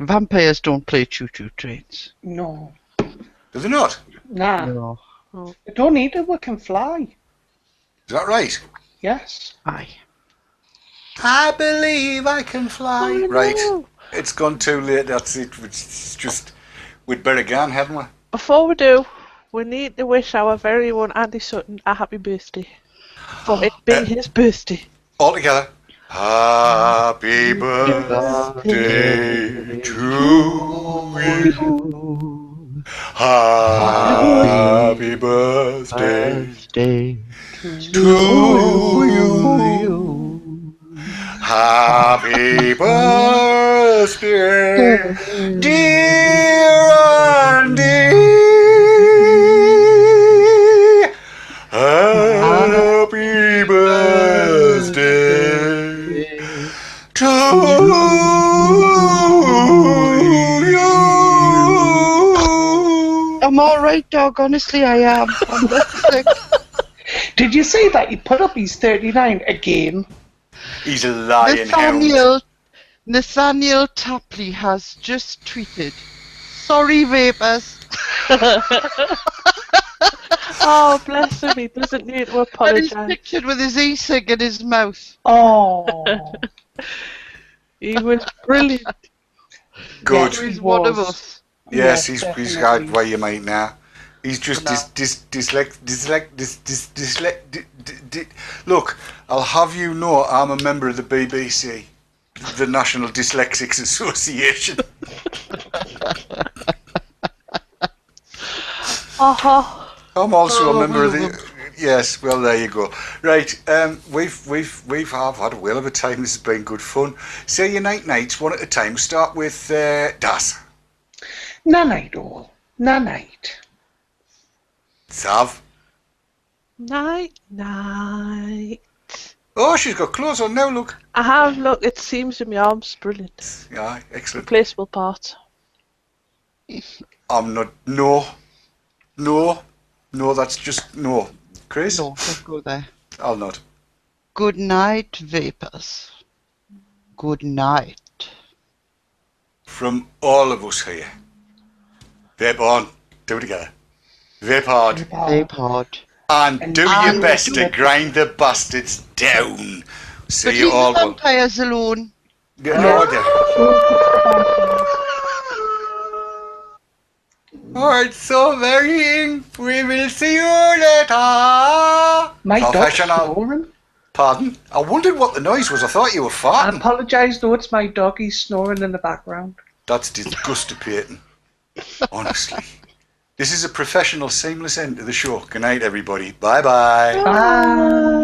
S3: Vampires don't play choo-choo trains.
S4: No.
S1: Do they not?
S4: Nah.
S3: No.
S4: They don't need it, we can fly.
S1: Is that right?
S4: Yes.
S3: Aye.
S1: I believe I can fly.
S2: Oh,
S1: right.
S2: no.
S1: It's gone too late. That's it. It's just we'd better go on, haven't we?
S2: Before we do, we need to wish our very own Andy Sutton a happy birthday. For it being his birthday.
S1: All together. Happy birthday to you. Happy birthday to you. Happy birthday, dear Andy. Happy birthday to you.
S3: I'm alright, dog. Honestly, I am. I'm not sick.
S4: Did you see that? He put up his 39 again.
S1: He's a lying hound.
S3: Nathaniel Tapley has just tweeted, "Sorry, vapors."
S2: Oh, bless him. He doesn't need to
S3: And he's
S2: apologise.
S3: pictured with his e-cig in his mouth.
S4: Oh.
S2: He was brilliant.
S1: Good.
S3: He's one of us.
S1: Yes,
S4: Yes,
S1: he's
S4: definitely.
S1: got where you might now. He's just Look, I'll have you know I'm a member of the BBC, the National Dyslexics Association.
S2: Uh-huh.
S1: I'm also a member of the... Yes, well, there you go. Right, we've had a whale of a time. This has been good fun. Say your nights one at a time. Start with Das.
S4: Night all. Night.
S1: Sav.
S2: Night.
S1: Oh, she's got clothes on now, look.
S2: I have, look, it seams in my arms. Brilliant.
S1: Yeah, excellent.
S2: Replaceable parts.
S1: I'm not. No, that's just no. Chris?
S3: No, don't go there.
S1: I'll not.
S3: Good night, vapors. Good night.
S1: From all of us here. Vape on. Do it together. Vape hard.
S3: Vape hard.
S1: And do your best to grind the bastards down. See
S3: But
S1: you
S3: leave
S1: all.
S3: the vampires alone.
S1: Alright, so very. We will see you later.
S4: My dog's
S1: Professional.
S4: snoring.
S1: Pardon? I wondered what the noise was. I thought you were
S4: I
S1: farting.
S4: apologise though, it's my dog, he's snoring in the background.
S1: That's disgusting. Honestly. This is a professional, seamless end to the show. Good night, everybody. Bye-bye.
S4: Bye.